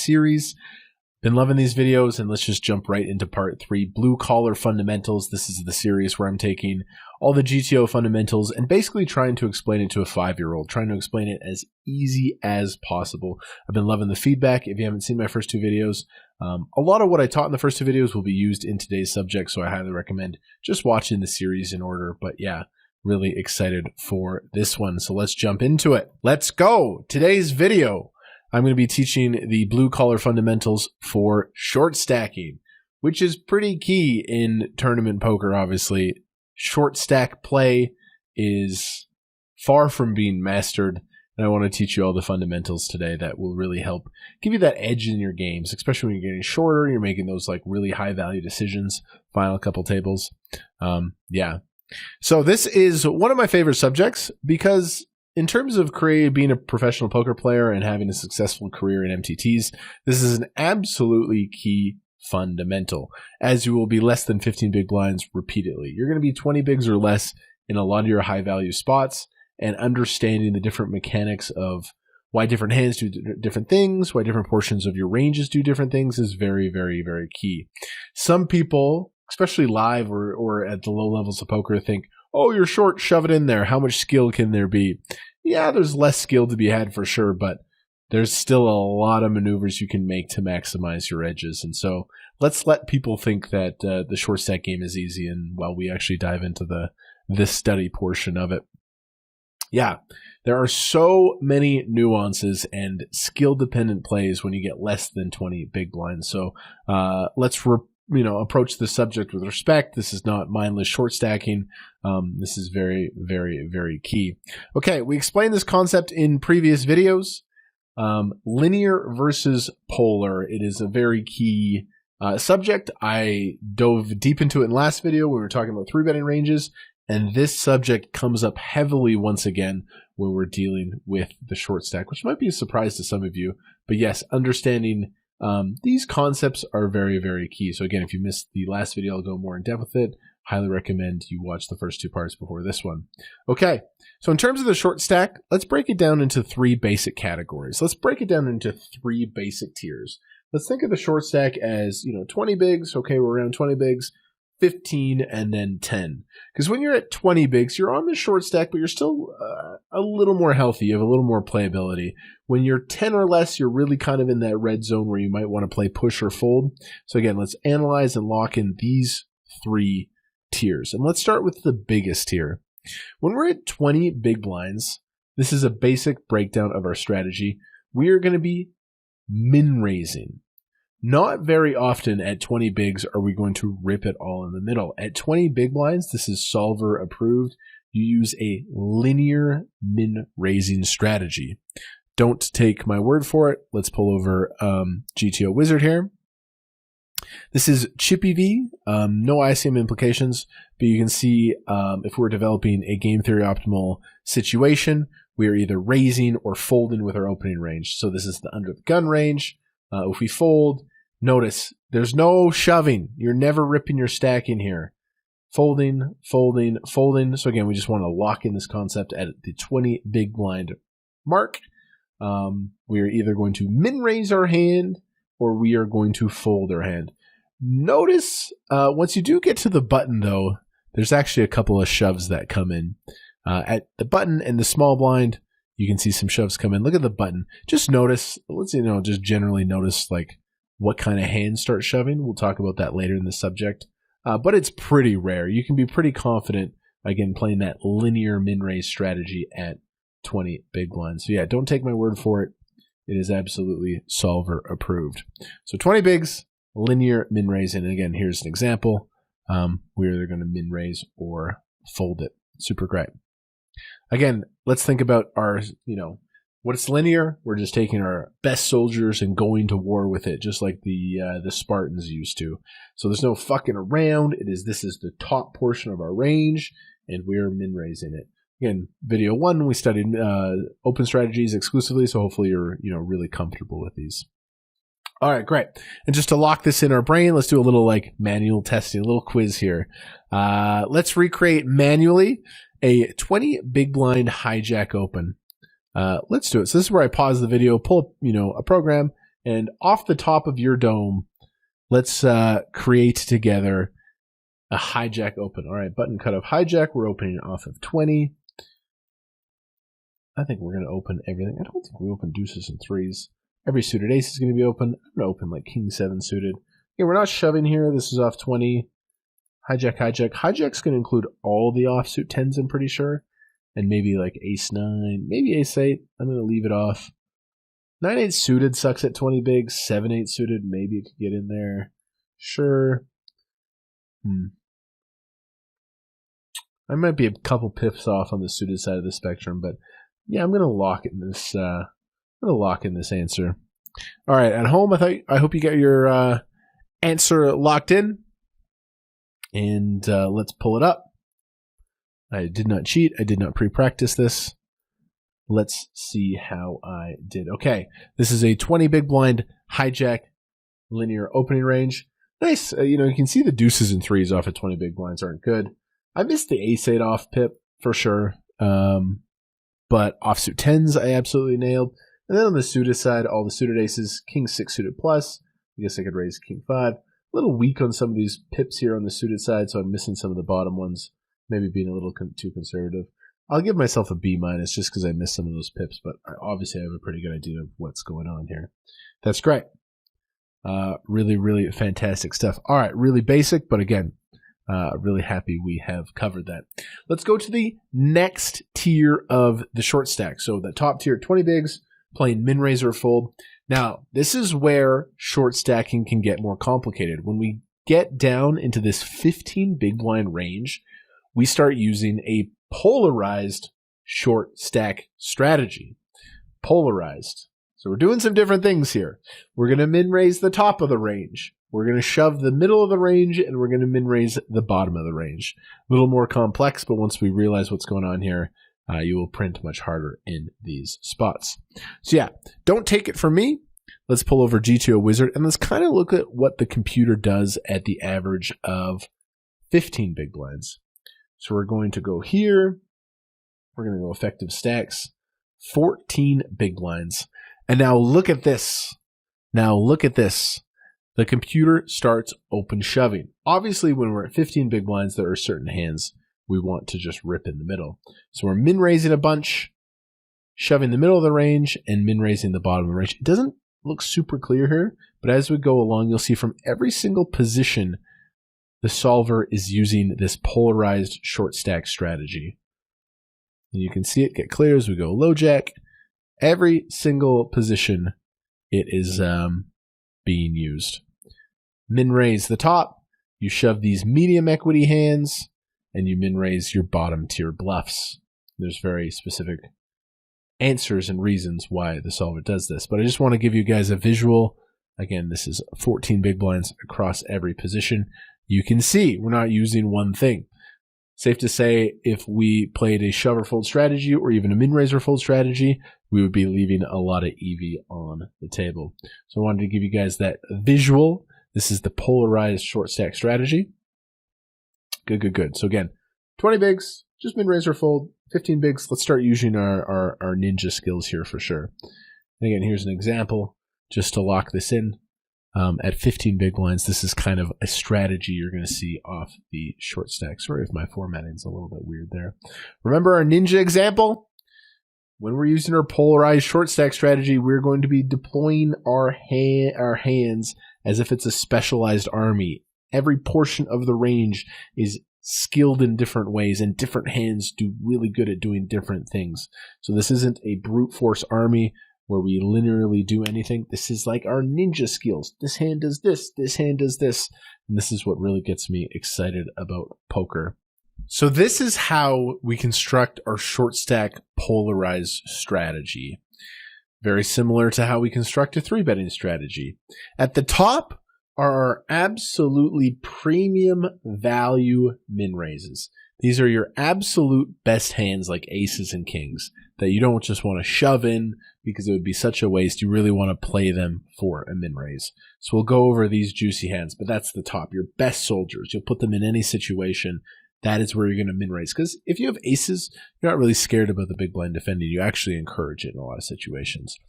series. Been loving these videos, and let's just jump right into part 3, blue collar fundamentals. This is the series where I'm taking all the GTO fundamentals and basically trying to explain it to a 5-year-old, trying to explain it as easy as possible. I've been loving the feedback. If you haven't seen my first 2 videos, a lot of what I taught in the first 2 videos will be used in today's subject, so I highly recommend just watching the series in order. But yeah, really excited for this one. So let's jump into it. Let's go. Today's video, I'm going to be teaching the blue collar fundamentals for short stacking, which is pretty key in tournament poker, obviously. Short stack play is far from being mastered, and I want to teach you all the fundamentals today that will really help give you that edge in your games, especially when you're getting shorter, you're making those like really high value decisions, final couple tables. Yeah. So this is one of my favorite subjects because in terms of being a professional poker player and having a successful career in MTTs, this is an absolutely key fundamental, as you will be less than 15 big blinds repeatedly. You're going to be 20 bigs or less in a lot of your high value spots, and understanding the different mechanics of why different hands do different things, why different portions of your ranges do different things is very, very, very key. Some people, especially live or at the low levels of poker, think, oh, you're short, shove it in there. How much skill can there be? Yeah, there's less skill to be had for sure, but there's still a lot of maneuvers you can make to maximize your edges. And so let's let people think that the short stack game is easy, and while we actually dive into this study portion of it. Yeah, there are so many nuances and skill-dependent plays when you get less than 20 big blinds. So let's approach the subject with respect. This is not mindless short stacking. This is very, very, very key. Okay, we explained this concept in previous videos. Linear versus polar. It is a very key subject. I dove deep into it in last video when we were talking about 3-betting ranges, and this subject comes up heavily once again when we're dealing with the short stack, which might be a surprise to some of you. But yes, understanding these concepts are very, very key. So again, if you missed the last video, I'll go more in depth with it. Highly recommend you watch the first 2 parts before this one. Okay, so in terms of the short stack, let's break it down into 3 basic categories. Let's break it down into 3 basic tiers. Let's think of the short stack as, 20 bigs. Okay, we're around 20 bigs, 15, and then 10. Because when you're at 20 bigs, you're on the short stack, but you're still a little more healthy. You have a little more playability. When you're 10 or less, you're really kind of in that red zone where you might want to play push or fold. So again, let's analyze and lock in these 3 tiers. And let's start with the biggest tier. When we're at 20 big blinds, this is a basic breakdown of our strategy. We are going to be min raising. Not very often at 20 bigs are we going to rip it all in the middle. At 20 big blinds, this is solver approved. You use a linear min raising strategy. Don't take my word for it. Let's pull over GTO Wizard here. This is Chippy V, no ICM implications, but you can see if we're developing a game theory optimal situation, we are either raising or folding with our opening range. So this is the under the gun range. If we fold, notice there's no shoving. You're never ripping your stack in here. Folding, folding, folding. So again, we just want to lock in this concept at the 20 big blind mark. We are either going to min raise our hand or we are going to fold our hand. Notice once you do get to the button, though, there's actually a couple of shoves that come in. At the button and the small blind, you can see some shoves come in. Look at the button. Just notice, just generally notice like what kind of hands start shoving. We'll talk about that later in the subject. But it's pretty rare. You can be pretty confident, again, playing that linear min-raise strategy at 20 big blinds. So yeah, don't take my word for it. It is absolutely solver approved. So 20 bigs, linear min-raise. And again, here's an example. We're either going to min-raise or fold it. Super great. Again, let's think about our, what's linear? We're just taking our best soldiers and going to war with it, just like the Spartans used to. So there's no fucking around. This is the top portion of our range, and we're min-raising it. Again, video 1, we studied open strategies exclusively, so hopefully you're really comfortable with these. All right, great. And just to lock this in our brain, let's do a little manual testing, a little quiz here. Let's recreate manually a 20 big blind hijack open. Let's do it. So this is where I pause the video, pull up, a program, And off the top of your dome, let's create together a hijack open. All right, button cutoff hijack. We're opening off of 20. I think we're going to open everything. I don't think we open deuces and threes. Every suited ace is going to be open. I'm going to open like king 7 suited. Okay, we're not shoving here. This is off 20. Hijack, hijack. Hijack's going to include all the offsuit 10s, I'm pretty sure. And maybe like ace 9, maybe ace 8. I'm going to leave it off. 9-8 suited sucks at 20 bigs. 7-8 suited, maybe it could get in there. Sure. I might be a couple pips off on the suited side of the spectrum, but yeah, I'm going to lock in this. I'm going to lock in this answer. All right, at home, I hope you got your answer locked in, and let's pull it up. I did not cheat. I did not pre-practice this. Let's see how I did. Okay, this is a 20 big blind hijack linear opening range. Nice. You can see the deuces and threes off at 20 big blinds aren't good. I missed the ace 8 off pip for sure. But offsuit 10s I absolutely nailed. And then on the suited side, all the suited aces, king 6 suited plus. I guess I could raise king 5. A little weak on some of these pips here on the suited side, so I'm missing some of the bottom ones. Maybe being a little too conservative. I'll give myself a B- just because I missed some of those pips, but I obviously have a pretty good idea of what's going on here. That's great. Really, really fantastic stuff. All right, really basic, but again, really happy we have covered that. Let's go to the next tier of the short stack. So the top tier, 20 bigs, playing min raise or fold. Now, this is where short stacking can get more complicated. When we get down into this 15 big blind range, we start using a polarized short stack strategy. Polarized. So we're doing some different things here. We're going to min raise the top of the range. We're going to shove the middle of the range, and we're going to min raise the bottom of the range. A little more complex, but once we realize what's going on here, you will print much harder in these spots. So yeah, don't take it from me. Let's pull over GTO Wizard, and let's kind of look at what the computer does at the average of 15 big blinds. So we're going to go here. We're going to go effective stacks, 14 big blinds. And now look at this. Now look at this. The computer starts open shoving. Obviously, when we're at 15 big blinds, there are certain hands we want to just rip in the middle. So we're min raising a bunch, shoving the middle of the range, and min raising the bottom of the range. It doesn't look super clear here, but as we go along, you'll see from every single position, the solver is using this polarized short stack strategy. And you can see it get clear as we go low jack. Every single position, it is being used. Min raise the top, you shove these medium equity hands, and you min raise your bottom tier bluffs. There's very specific answers and reasons why the solver does this, but I just want to give you guys a visual. Again, this is 14 big blinds across every position. You can see we're not using one thing. Safe to say, if we played a shove or fold strategy or even a min raise or fold strategy, we would be leaving a lot of EV on the table. So I wanted to give you guys that visual. This is the polarized short stack strategy. Good, good, good. So again, 20 bigs, just min raise or fold, 15 bigs. Let's start using our ninja skills here for sure. And again, here's an example just to lock this in. At 15 big blinds, this is kind of a strategy you're going to see off the short stack. Sorry if my formatting's a little bit weird there. Remember our ninja example? When we're using our polarized short stack strategy, we're going to be deploying our hands as if it's a specialized army. Every portion of the range is skilled in different ways, and different hands do really good at doing different things. So this isn't a brute force army where we linearly do anything. This is like our ninja skills. This hand does this hand does this. And this is what really gets me excited about poker. So this is how we construct our short stack polarized strategy. Very similar to how we construct a 3-betting strategy. At the top are our absolutely premium value min raises. These are your absolute best hands like aces and kings that you don't just want to shove in because it would be such a waste. You really want to play them for a min raise. So we'll go over these juicy hands, but that's the top. Your best soldiers. You'll put them in any situation. That is where you're going to min raise. Because if you have aces, you're not really scared about the big blind defending. You actually encourage it in a lot of situations.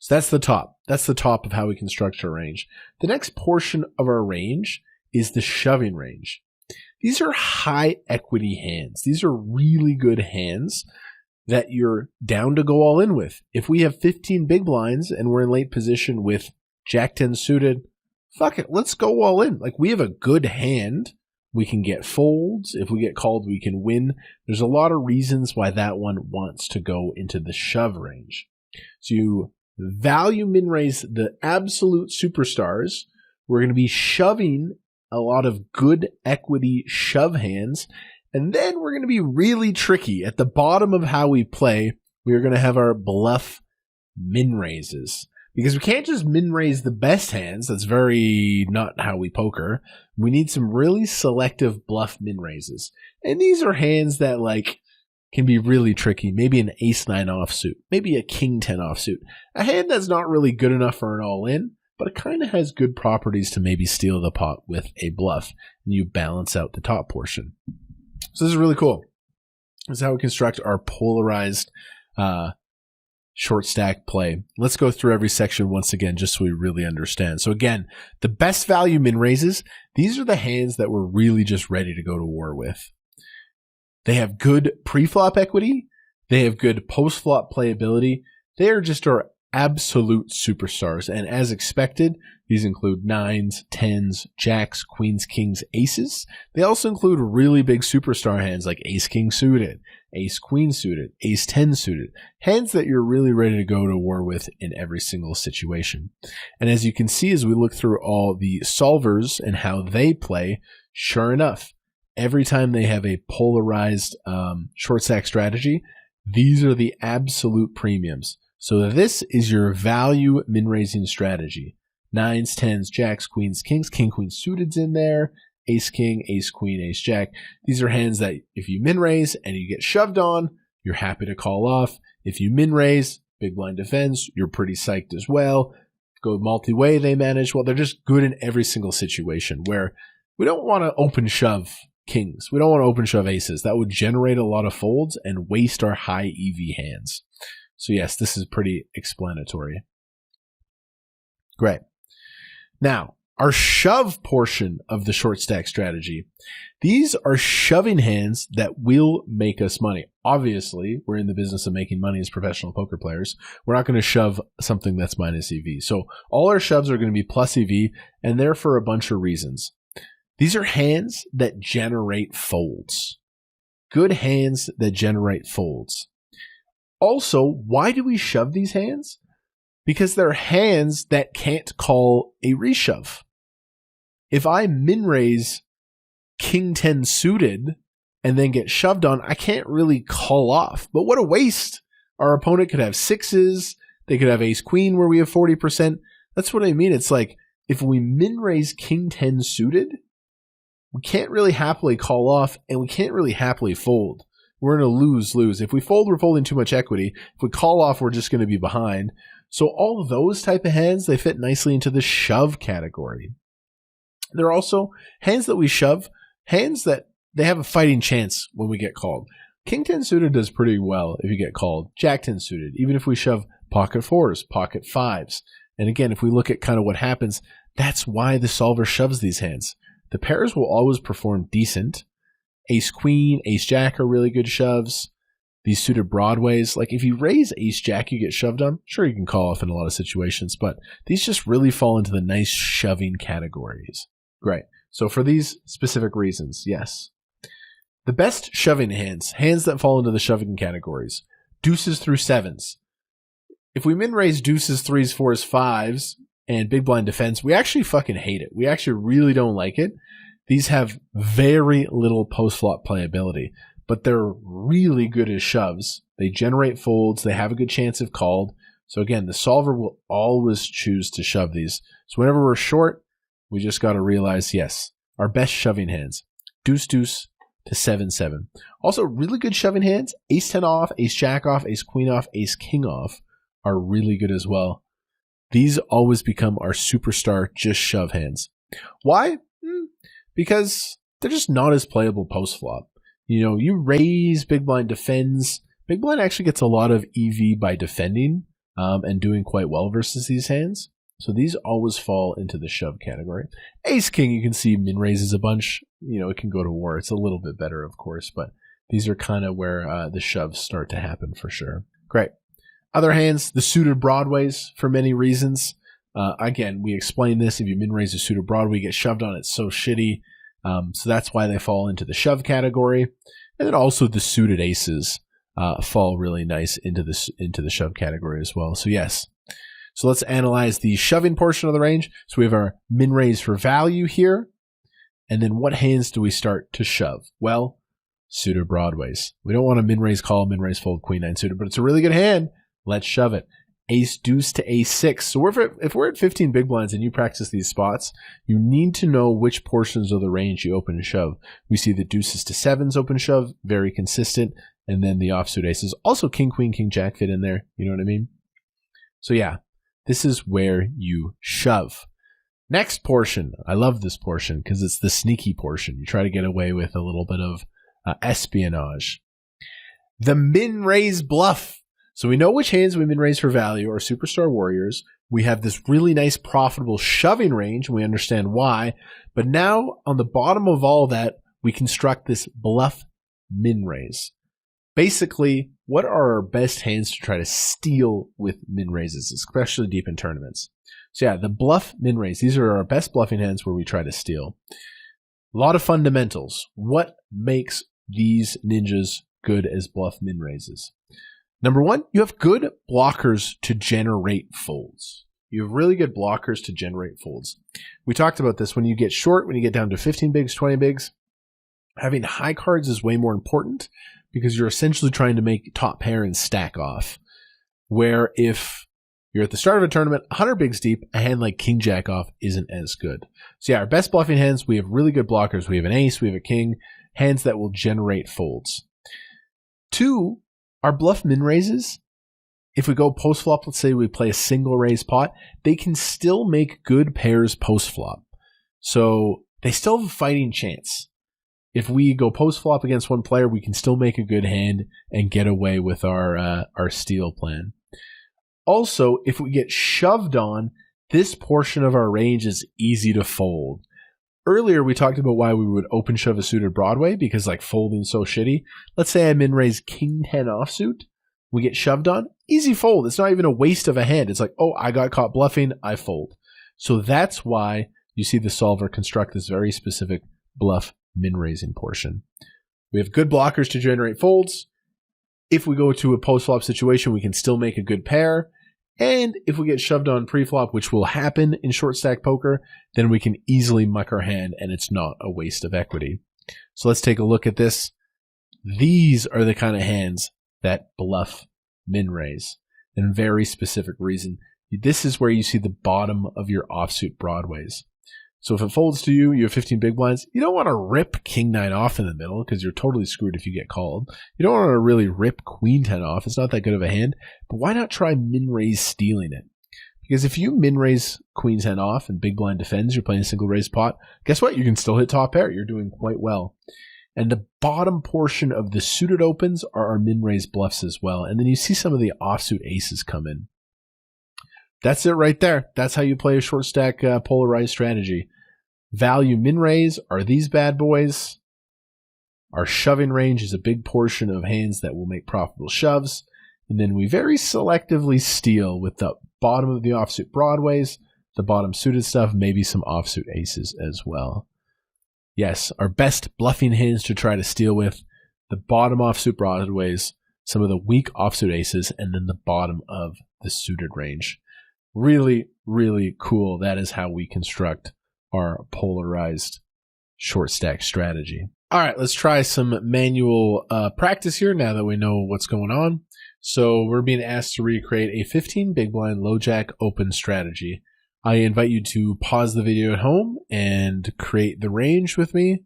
So that's the top. That's the top of how we can structure a range. The next portion of our range is the shoving range. These are high equity hands. These are really good hands that you're down to go all in with. If we have 15 big blinds and we're in late position with Jack 10 suited, fuck it, let's go all in. Like, we have a good hand. We can get folds. If we get called, we can win. There's a lot of reasons why that one wants to go into the shove range. So you value min raise the absolute superstars. We're going to be shoving a lot of good equity shove hands. And then we're going to be really tricky. At the bottom of how we play, we are going to have our bluff min raises. Because we can't just min raise the best hands. That's very not how we poker. We need some really selective bluff min raises. And these are hands that like can be really tricky. Maybe an ace 9 offsuit. Maybe a king 10 offsuit. A hand that's not really good enough for an all in, but it kind of has good properties to maybe steal the pot with a bluff. And you balance out the top portion. So this is really cool. This is how we construct our polarized short stack play. Let's go through every section once again just so we really understand. So again, the best value min raises, these are the hands that we're really just ready to go to war with. They have good pre-flop equity. They have good post-flop playability. They are just our absolute superstars. And as expected, these include 9s, 10s, jacks, queens, kings, aces. They also include really big superstar hands like ace king suited, ace queen suited, ace 10 suited. Hands that you're really ready to go to war with in every single situation. And as you can see as we look through all the solvers and how they play, sure enough, every time they have a polarized short stack strategy, these are the absolute premiums. So this is your value min raising strategy. 9s, 10s, jacks, queens, kings, king, queen suited's in there, ace, king, ace, queen, ace, jack. These are hands that if you min raise and you get shoved on, you're happy to call off. If you min raise, big blind defends, you're pretty psyched as well. Go multi-way, they manage. Well, they're just good in every single situation where we don't want to open shove kings. We don't want to open shove aces. That would generate a lot of folds and waste our high EV hands. So yes, this is pretty explanatory. Great. Now, our shove portion of the short stack strategy, these are shoving hands that will make us money. Obviously, we're in the business of making money as professional poker players. We're not going to shove something that's minus EV. So all our shoves are going to be plus EV, and they're for a bunch of reasons. These are hands that generate folds. Good hands that generate folds. Also, why do we shove these hands? Because they're hands that can't call a reshove. If I min raise king 10 suited and then get shoved on, I can't really call off. But what a waste. Our opponent could have sixes. They could have ace queen where we have 40%. That's what I mean. It's like if we min raise king 10 suited, we can't really happily call off and we can't really happily fold. We're in a lose-lose. If we fold, we're folding too much equity. If we call off, we're just going to be behind. So all of those type of hands, they fit nicely into the shove category. There are also hands that we shove, hands that they have a fighting chance when we get called. King 10 suited does pretty well if you get called. Jack 10 suited, even if we shove pocket fours, pocket fives. And again, if we look at kind of what happens, that's why the solver shoves these hands. The pairs will always perform decent. Ace queen, ace jack are really good shoves. These suited broadways, like if you raise ace jack, you get shoved on. Sure, you can call off in a lot of situations, but these just really fall into the nice shoving categories. Great. So for these specific reasons, yes. The best shoving hands, hands that fall into the shoving categories, deuces through sevens. If we min raise deuces, threes, fours, fives, and big blind defense, we actually fucking hate it. We actually really don't like it. These have very little post-flop playability, but they're really good as shoves. They generate folds. They have a good chance of called. So again, the solver will always choose to shove these. So whenever we're short, we just got to realize, yes, our best shoving hands, deuce, deuce to 7-7. Also, really good shoving hands, ace 10 off, ace jack off, ace queen off, ace king off are really good as well. These always become our superstar just shove hands. Why? Because they're just not as playable post-flop. You know, you raise, big blind defends. Big blind actually gets a lot of EV by defending. and doing quite well versus these hands. So these always fall into the shove category. Ace King, you can see min raises a bunch. It can go to war. It's a little bit better, of course, but these are kind of where the shoves start to happen for sure. Great. Other hands, the suited broadways for many reasons. Again, we explained this. If you min raise a suited Broadway, you get shoved on. It's so shitty. So that's why they fall into the shove category. And then also the suited aces fall really nice into the shove category as well. So yes. So let's analyze the shoving portion of the range. So we have our min raise for value here. And then what hands do we start to shove? Well, suited Broadways. We don't want to min raise call, min raise fold, queen nine suited, but it's a really good hand. Let's shove it. Ace deuce to ace six. So if we're at 15 big blinds and you practice these spots, you need to know which portions of the range you open and shove. We see the deuces to sevens open shove, very consistent. And then the offsuit aces. Also king, queen, king, jack fit in there. You know what I mean? So yeah, this is where you shove. Next portion. I love this portion because it's the sneaky portion. You try to get away with a little bit of espionage. The min raise bluff. So we know which hands we min raise for value are superstar warriors. We have this really nice profitable shoving range, and we understand why. But now on the bottom of all that, we construct this bluff min raise. Basically, what are our best hands to try to steal with min raises, especially deep in tournaments? So yeah, the bluff min raise. These are our best bluffing hands where we try to steal. A lot of fundamentals. What makes these ninjas good as bluff min raises? Number one, you have good blockers to generate folds. You have really good blockers to generate folds. We talked about this when you get short, when you get down to 15 bigs, 20 bigs. Having high cards is way more important because you're essentially trying to make top pair and stack off. Where if you're at the start of a tournament, 100 bigs deep, a hand like king jack off isn't as good. So yeah, our best bluffing hands, we have really good blockers. We have an ace, we have a king, hands that will generate folds. Two, our bluff min raises, if we go post flop, let's say we play a single raise pot, they can still make good pairs post flop. So they still have a fighting chance. If we go post flop against one player, we can still make a good hand and get away with our steal plan. Also, if we get shoved on, this portion of our range is easy to fold. Earlier, we talked about why we would open shove a suited Broadway because like folding's so shitty. Let's say I min raise king 10 offsuit. We get shoved on. Easy fold. It's not even a waste of a hand. It's like, oh, I got caught bluffing. I fold. So that's why you see the solver construct this very specific bluff min raising portion. We have good blockers to generate folds. If we go to a post flop situation, we can still make a good pair. And if we get shoved on pre-flop, which will happen in short stack poker, then we can easily muck our hand and it's not a waste of equity. So let's take a look at this. These are the kind of hands that bluff min raise. And very specific reason. This is where you see the bottom of your offsuit Broadways. So if it folds to you, you have 15 big blinds. You don't want to rip king 9 off in the middle because you're totally screwed if you get called. You don't want to really rip queen 10 off. It's not that good of a hand. But why not try min raise stealing it? Because if you min raise queen 10 off and big blind defends, you're playing a single raise pot. Guess what? You can still hit top pair. You're doing quite well. And the bottom portion of the suited opens are our min raise bluffs as well. And then you see some of the offsuit aces come in. That's it right there. That's how you play a short stack polarized strategy. Value min raise are these bad boys. Our shoving range is a big portion of hands that will make profitable shoves. And then we very selectively steal with the bottom of the offsuit Broadways, the bottom suited stuff, maybe some offsuit aces as well. Yes, our best bluffing hands to try to steal with, the bottom offsuit Broadways, some of the weak offsuit aces, and then the bottom of the suited range. Really, really cool. That is how we construct our polarized short stack strategy. All right, let's try some manual practice here now that we know what's going on. So we're being asked to recreate a 15 big blind low jack open strategy. I invite you to pause the video at home and create the range with me,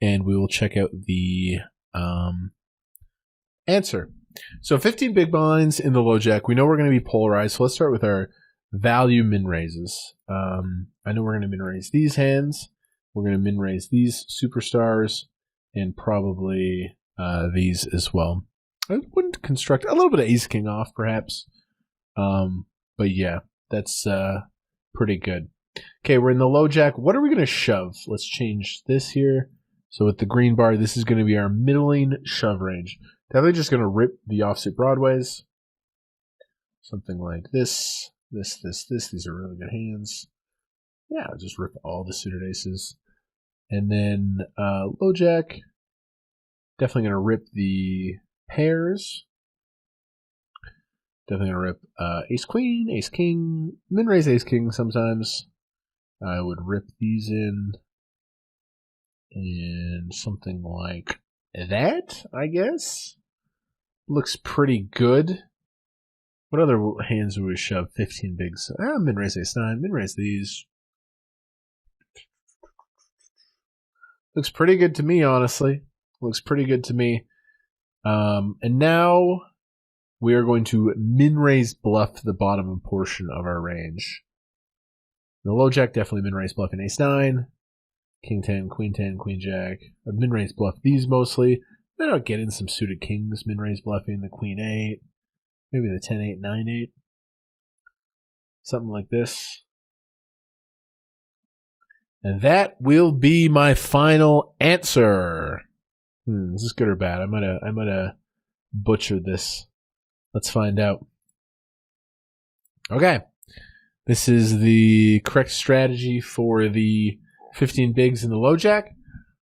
and we will check out the answer. So 15 big blinds in the low jack. We know we're going to be polarized, so let's start with our value min raises. I know we're going to min raise these hands. We're going to min raise these superstars and probably these as well. I wouldn't construct a little bit of ace king off, perhaps. But yeah, that's pretty good. Okay, we're in the low jack. What are we going to shove? Let's change this here. So with the green bar, this is going to be our middling shove range. Definitely just going to rip the offsuit broadways. Something like this. These are really good hands. Yeah, just rip all the suited aces. And then low jack. Definitely going to rip the pairs. Definitely going to rip ace queen, ace king, min raise ace king sometimes. I would rip these in. And something like that, I guess. Looks pretty good. What other hands would we shove? 15 bigs. Min raise ace 9. Min raise these. Looks pretty good to me, honestly. Looks pretty good to me. And now we are going to min raise bluff the bottom portion of our range. The low jack definitely min raise bluff in ace 9. King 10, Queen 10, Queen Jack. I'd min raise bluff these mostly. Then I'll get in some suited kings, min raise bluffing the Queen 8. Maybe the 10 8, 9 8. Something like this. And that will be my final answer. Is this good or bad? I might have butchered this. Let's find out. Okay. This is the correct strategy for the 15 bigs in the low jack.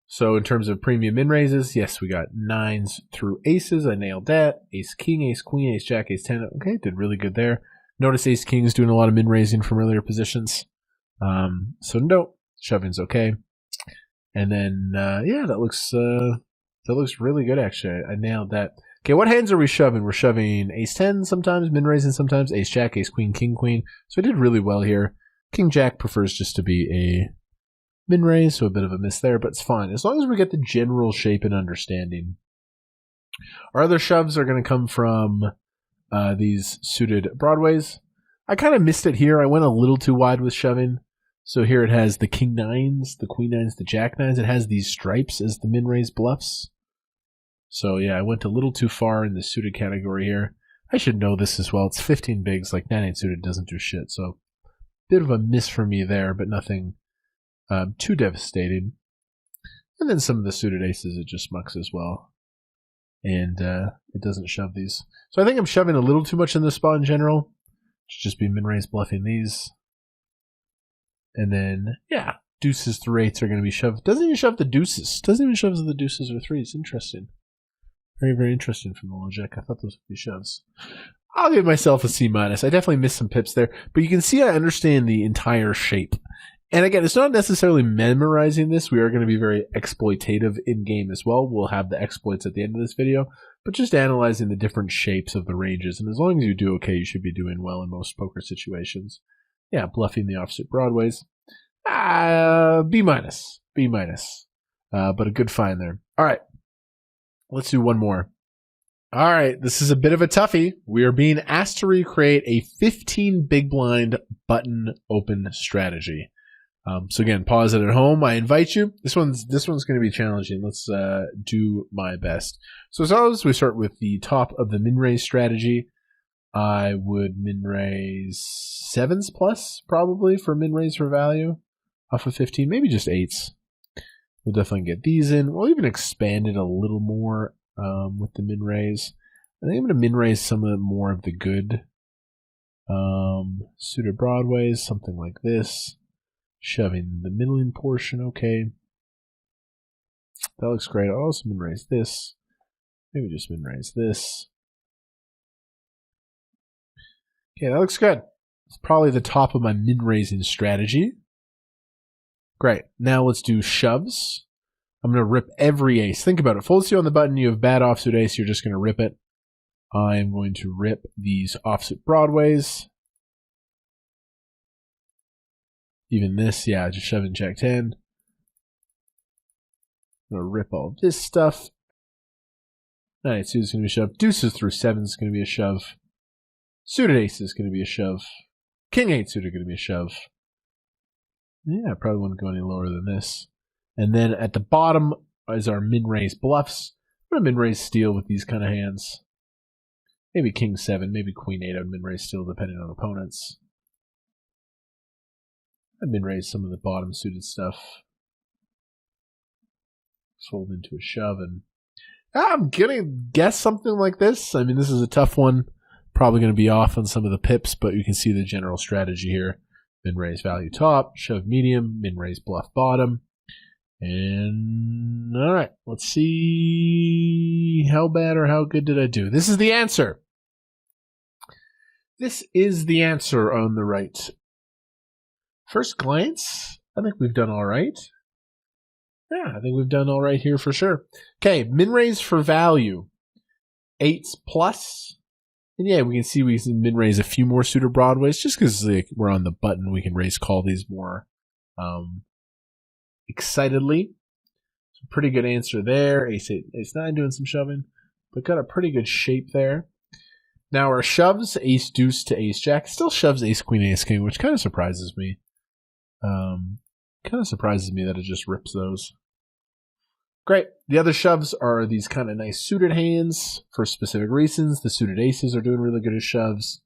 So in terms of premium min raises, yes, we got 9s through aces. I nailed that. Ace king, ace queen, ace jack, ace 10. Okay, did really good there. Notice ace king is doing a lot of min raising from earlier positions. So no, shoving's okay. And then yeah, that looks really good actually. I nailed that. Okay, what hands are we shoving? We're shoving ace 10 sometimes, min raising sometimes, ace jack, ace queen, king queen. So I did really well here. King jack prefers just to be a min raise, so a bit of a miss there, but it's fine. As long as we get the general shape and understanding. Our other shoves are going to come from these suited broadways. I kind of missed it here. I went a little too wide with shoving. So here it has the king 9s, the queen 9s, the jack 9s. It has these stripes as the min raise bluffs. So yeah, I went a little too far in the suited category here. I should know this as well. It's 15 bigs, like 9-8 suited doesn't do shit. So bit of a miss for me there, but nothing too devastating. And then some of the suited aces, it just mucks as well. And it doesn't shove these. So I think I'm shoving a little too much in this spot in general. Should just be min-raise bluffing these. And then, yeah, deuces through 8s are going to be shoved. Doesn't even shove the deuces. Doesn't even shove the deuces or 3s. Interesting. Very, very interesting from the low jack. I thought those would be shoves. I'll give myself a C-. I definitely missed some pips there. But you can see I understand the entire shape. And again, it's not necessarily memorizing this. We are going to be very exploitative in-game as well. We'll have the exploits at the end of this video. But just analyzing the different shapes of the ranges. And as long as you do okay, you should be doing well in most poker situations. Yeah, bluffing the offsuit broadways. B-. B-. But a good find there. All right. Let's do one more. All right, this is a bit of a toughie. We are being asked to recreate a 15 big blind button open strategy. So again, pause it at home. I invite you. This one's going to be challenging. Let's do my best. So as always, we start with the top of the min raise strategy. I would min raise 7s plus probably for min raise for value off of 15, maybe just 8s. We'll definitely get these in. We'll even expand it a little more with the min raise. I think I'm going to min raise some of the more of the good suited broadways, something like this. Shoving the middling portion, okay. That looks great. I'll also min raise this. Maybe just min raise this. Okay, that looks good. It's probably the top of my min raising strategy. Great. Now let's do shoves. I'm going to rip every ace. Think about it. Full C on the button, you have bad offsuit ace, you're just going to rip it. I'm going to rip these offsuit broadways. Even this, yeah, just shoving jack 10. I'm going to rip all this stuff. 9-8 suited is going to be a shove. Deuces through 7 is going to be a shove. Suited ace is going to be a shove. King 8 suited is going to be a shove. Yeah, I probably wouldn't go any lower than this. And then at the bottom is our min-raise bluffs. I'm going to min-raise steal with these kind of hands. Maybe king 7, maybe queen 8. I'd min-raise still, depending on opponents. I'd min-raise some of the bottom suited stuff. Fold into a shove, and I'm gonna guess something like this. I mean, this is a tough one. Probably going to be off on some of the pips, but you can see the general strategy here. Min-raise value top, shove medium, min-raise bluff bottom. And all right, let's see how bad or how good did I do. This is the answer. This is the answer on the right. First glance, I think we've done all right. Yeah, I think we've done all right here for sure. Okay, min-raise for value. 8s plus. And yeah, we can see we can min-raise a few more suited broadways just because we're on the button. We can raise call these more excitedly. So pretty good answer there. Ace 8, Ace 9 doing some shoving, but got a pretty good shape there. Now our shoves, Ace Deuce to Ace Jack, still shoves Ace Queen, Ace King, which kind of surprises me. Kind of surprises me that it just rips those. Great. The other shoves are these kind of nice suited hands for specific reasons. The suited aces are doing really good as shoves.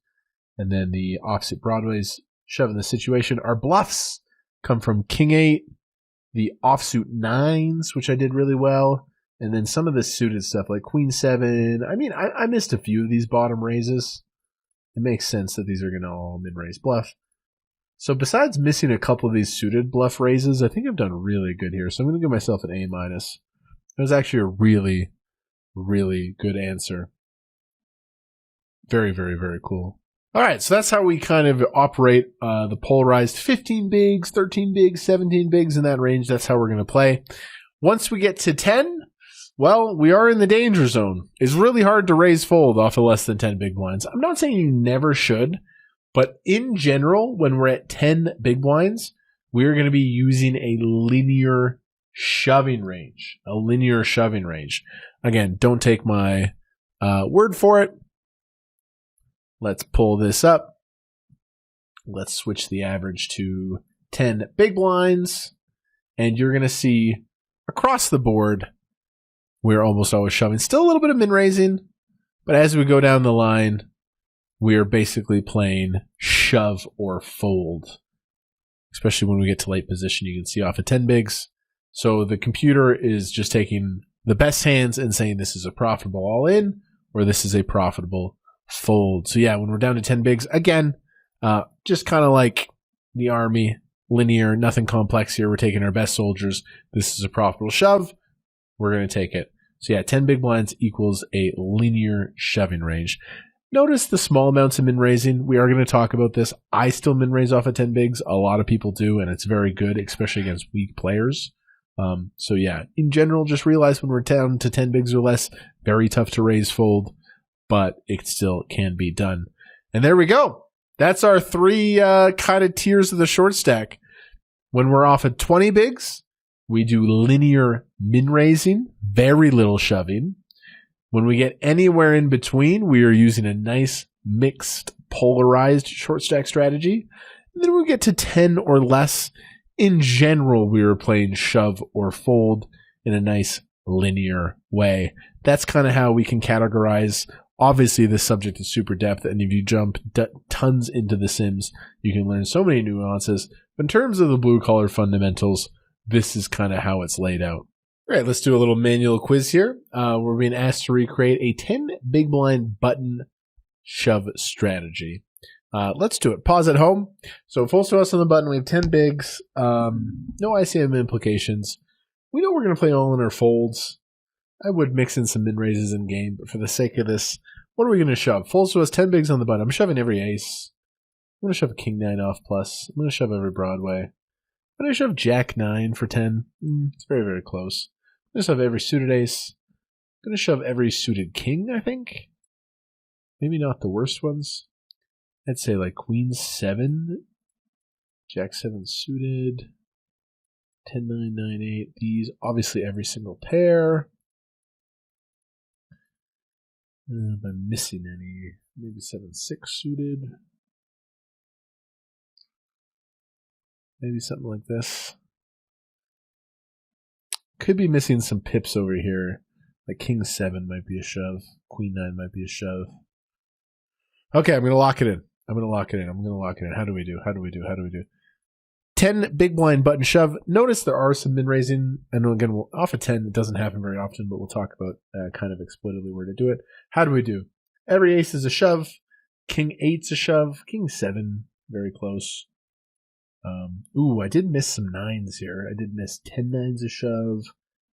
And then the opposite broadways shoving the situation. Our bluffs come from King 8, the offsuit 9s, which I did really well. And then some of the suited stuff like Queen 7. I mean, I missed a few of these bottom raises. It makes sense that these are going to all min-raise bluff. So besides missing a couple of these suited bluff raises, I think I've done really good here. So I'm going to give myself an A-. It was actually a really, really good answer. Very, very, very cool. All right, so that's how we kind of operate the polarized 15 bigs, 13 bigs, 17 bigs in that range. That's how we're going to play. Once we get to 10, well, we are in the danger zone. It's really hard to raise fold off of less than 10 big blinds. I'm not saying you never should, but in general, when we're at 10 big blinds, we're going to be using a linear shoving range. A linear shoving range. Again, don't take my word for it. Let's pull this up. Let's switch the average to 10 big blinds. And you're going to see across the board, we're almost always shoving. Still a little bit of min-raising, but as we go down the line, we are basically playing shove or fold. Especially when we get to late position, you can see off of 10 bigs. So the computer is just taking the best hands and saying this is a profitable all-in or this is a profitable fold. So yeah, when we're down to 10 bigs, again, just kind of like the army, linear, nothing complex here. We're taking our best soldiers. This is a profitable shove. We're going to take it. So yeah, 10 big blinds equals a linear shoving range. Notice the small amounts of min-raising. We are going to talk about this. I still min-raise off of 10 bigs. A lot of people do, and it's very good, especially against weak players. So yeah, in general, just realize when we're down to 10 bigs or less, very tough to raise fold, but it still can be done. And there we go. That's our three kind of tiers of the short stack. When we're off at 20 bigs, we do linear min-raising, very little shoving. When we get anywhere in between, we are using a nice mixed polarized short stack strategy. And then when we get to 10 or less, in general, we are playing shove or fold in a nice linear way. That's kind of how we can categorize. Obviously, this subject is super depth, and if you jump tons into the Sims, you can learn so many nuances. But in terms of the blue-collar fundamentals, this is kind of how it's laid out. All right, let's do a little manual quiz here. We're being asked to recreate a 10 big blind button shove strategy. Let's do it. Pause at home. So full source on the button. We have 10 bigs. No ICM implications. We know we're going to play all in our folds. I would mix in some min raises in game, but for the sake of this, what are we going to shove? Full source 10 bigs on the button. I'm shoving every ace. I'm going to shove a king 9 off plus. I'm going to shove every Broadway. I'm going to shove jack 9 for 10. It's very, very close. I'm going to shove every suited ace. I'm going to shove every suited king, I think. Maybe not the worst ones. I'd say like queen 7, jack 7 suited, 10, 9, 9, 8. These, obviously every single pair. Am I missing any? Maybe 7, 6 suited. Maybe something like this. Could be missing some pips over here. Like king 7 might be a shove. Queen 9 might be a shove. Okay, I'm going to lock it in. How do we do? 10 big blind button shove. Notice there are some min raising. And again, off of 10, it doesn't happen very often, but we'll talk about kind of explicitly where to do it. How do we do? Every ace is a shove. King 8's a shove. King 7, very close. I did miss some 9s here. I did miss 10 9's a shove.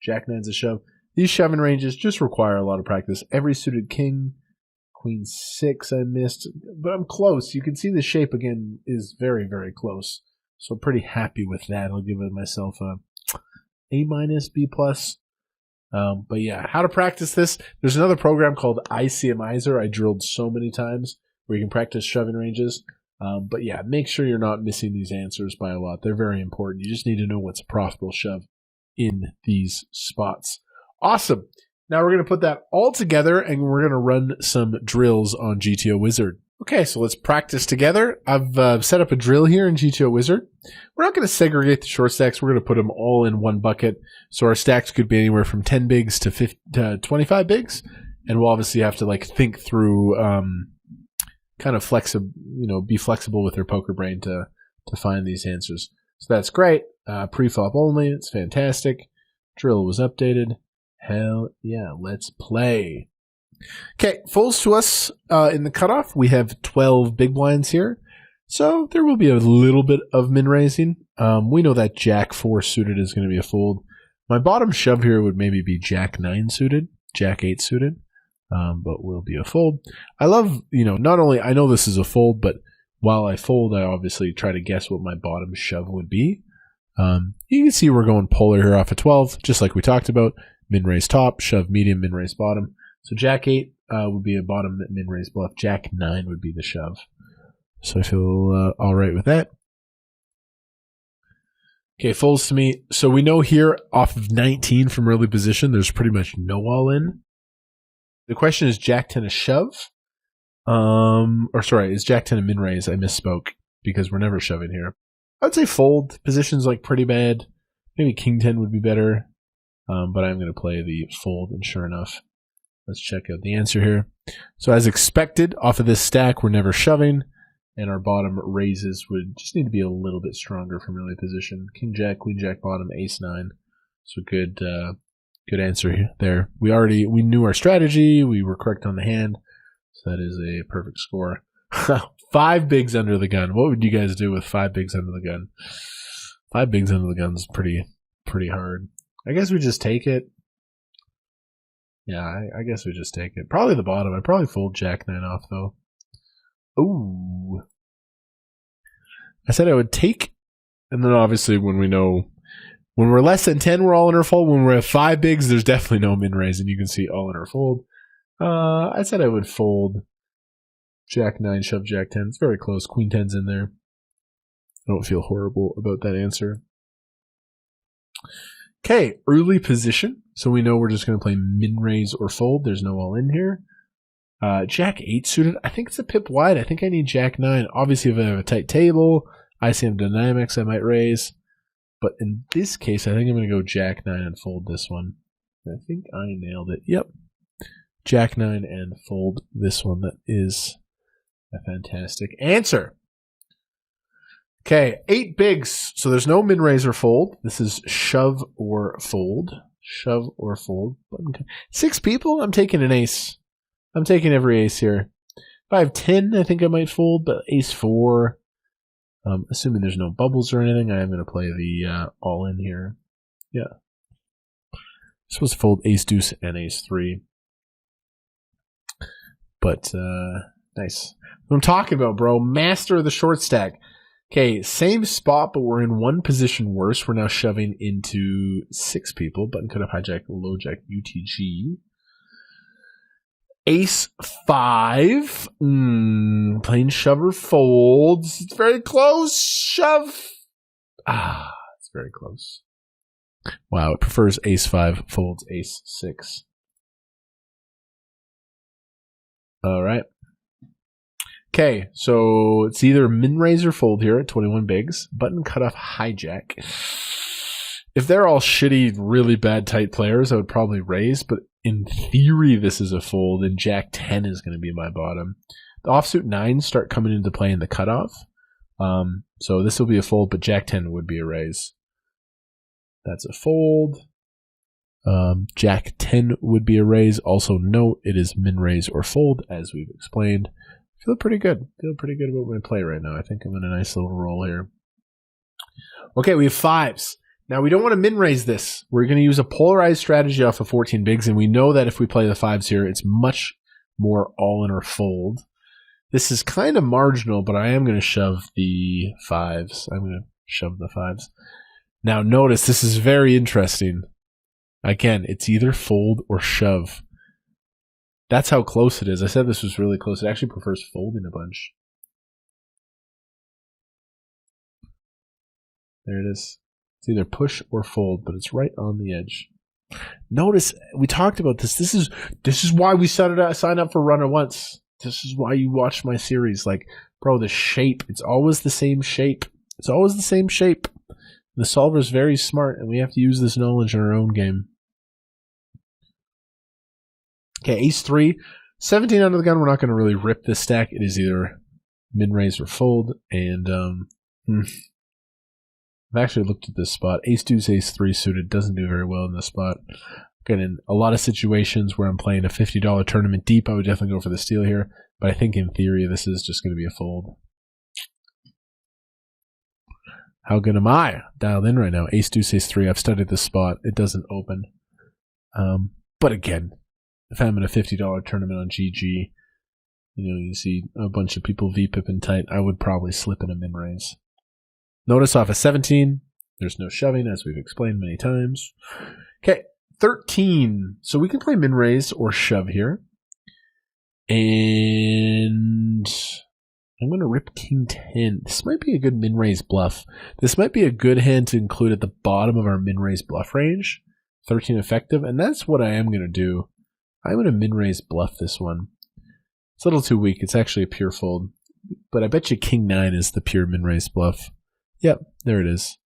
Jack 9's a shove. These shoving ranges just require a lot of practice. Every suited king. Queen 6 I missed, but I'm close. You can see the shape again is very, very close. So I'm pretty happy with that. I'll give myself a A-, B+. But yeah, how to practice this. There's another program called ICMizer I drilled so many times where you can practice shoving ranges. But yeah, make sure you're not missing these answers by a lot. They're very important. You just need to know what's a profitable shove in these spots. Awesome. Now we're going to put that all together and we're going to run some drills on GTO Wizard. Okay, so let's practice together. I've set up a drill here in GTO Wizard. We're not going to segregate the short stacks. We're going to put them all in one bucket. So our stacks could be anywhere from 10 bigs to 25 bigs. And we'll obviously have to think through, kind of be flexible with your poker brain to find these answers. So that's great. Pre-flop only. It's fantastic. Drill was updated. Hell yeah, let's play. Okay, folds to us in the cutoff. We have 12 big blinds here. So there will be a little bit of min raising. We know that Jack 4 suited is going to be a fold. My bottom shove here would maybe be Jack 9 suited, Jack 8 suited, but will be a fold. I love, not only I know this is a fold, but while I fold, I obviously try to guess what my bottom shove would be. You can see we're going polar here off of 12, just like we talked about. Min raise top, shove medium, min raise bottom. So Jack 8 would be a bottom min raise bluff. Jack 9 would be the shove. So I feel all right with that. Okay, folds to me. So we know here off of 19 from early position, there's pretty much no all in. The question is Jack 10 a shove? Is Jack 10 a min raise? I misspoke because we're never shoving here. I would say fold. Position's pretty bad. Maybe King 10 would be better. But I'm going to play the fold, and sure enough, let's check out the answer here. So as expected, off of this stack, we're never shoving, and our bottom raises would just need to be a little bit stronger from early position. King Jack, Queen Jack bottom, Ace 9. So good answer here. There. We knew our strategy. We were correct on the hand. So that is a perfect score. 5 bigs under the gun. What would you guys do with 5 bigs under the gun? 5 bigs under the gun is pretty hard. I guess we just take it. Yeah, I guess we just take it. Probably the bottom. I'd probably fold Jack 9 off, though. Ooh. I said I would take, and then obviously when we're less than 10, we're all in or fold. When we're at 5 bigs, there's definitely no min raise, and you can see all in or fold. I said I would fold Jack 9, shove Jack 10. It's very close. Queen 10's in there. I don't feel horrible about that answer. Okay, early position. So we know we're just going to play min raise or fold. There's no all in here. Jack 8 suited. I think it's a pip wide. I think I need Jack 9. Obviously, if I have a tight table, ICM dynamics, I might raise. But in this case, I think I'm going to go Jack 9 and fold this one. I think I nailed it. Yep. Jack 9 and fold this one. That is a fantastic answer. Okay, 8 bigs. So there's no min raise or fold. This is shove or fold. Shove or fold. 6 people? I'm taking an ace. I'm taking every ace here. If I have 10, I think I might fold, but ace 4. Assuming there's no bubbles or anything, I am going to play the all in here. Yeah. I'm supposed to fold ace deuce and ace 3. But, nice. What I'm talking about, bro. Master of the short stack. Okay, same spot, but we're in one position worse. We're now shoving into 6 people. Button cut up, hijack, low jack, UTG. Ace 5. Plain shover folds. It's very close. Shove. It's very close. Wow, it prefers ace 5, folds ace 6. All right. Okay, so it's either min raise or fold here at 21 bigs. Button cutoff hijack. If they're all shitty, really bad tight players, I would probably raise, but in theory this is a fold, and Jack 10 is going to be my bottom. The offsuit 9s start coming into play in the cutoff. So this will be a fold, but Jack 10 would be a raise. That's a fold. Jack 10 would be a raise. Also note, it is min raise or fold, as we've explained. Feel pretty good. Feel pretty good about my play right now. I think I'm in a nice little roll here. Okay, we have 5s. Now, we don't want to min raise this. We're going to use a polarized strategy off of 14 bigs, and we know that if we play the 5s here, it's much more all in or fold. This is kind of marginal, but I am going to shove the 5s. I'm going to shove the 5s. Now, notice this is very interesting. Again, it's either fold or shove. That's how close it is. I said this was really close. It actually prefers folding a bunch. There it is. It's either push or fold, but it's right on the edge. Notice, we talked about this. This is why we signed up for Runner Once. This is why you watch my series. Like, bro, the shape. It's always the same shape. It's always the same shape. The solver's very smart, and we have to use this knowledge in our own game. Okay, ace 3. 17 under the gun. We're not going to really rip this stack. It is either min-raise or fold. And I've actually looked at this spot. Ace 2's ace 3 suited. Doesn't do very well in this spot. Again, in a lot of situations where I'm playing a $50 tournament deep, I would definitely go for the steal here. But I think in theory, this is just going to be a fold. How good am I? Dialed in right now. Ace 2, ace 3. I've studied this spot. It doesn't open. But again, if I'm in a $50 tournament on GG, you see a bunch of people V-pipping tight, I would probably slip in a min-raise. Notice off of 17, there's no shoving, as we've explained many times. Okay, 13. So we can play min-raise or shove here. And I'm going to rip king 10. This might be a good min-raise bluff. This might be a good hand to include at the bottom of our min-raise bluff range. 13 effective, and that's what I am going to do. I'm going to min-raise bluff this one. It's a little too weak. It's actually a pure fold. But I bet you king 9 is the pure min-raise bluff. Yep, there it is.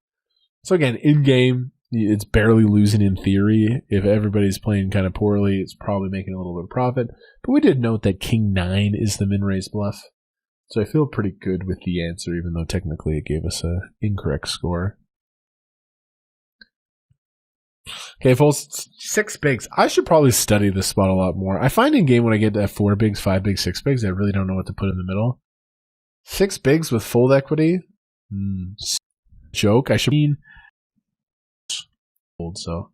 So again, in-game, it's barely losing in theory. If everybody's playing kind of poorly, it's probably making a little bit of profit. But we did note that king 9 is the min-raise bluff. So I feel pretty good with the answer, even though technically it gave us an incorrect score. Okay, folks, 6 bigs. I should probably study this spot a lot more. I find in game when I get to 4 bigs, 5 bigs, 6 bigs, I really don't know what to put in the middle. 6 bigs with fold equity? Joke. I should mean fold, so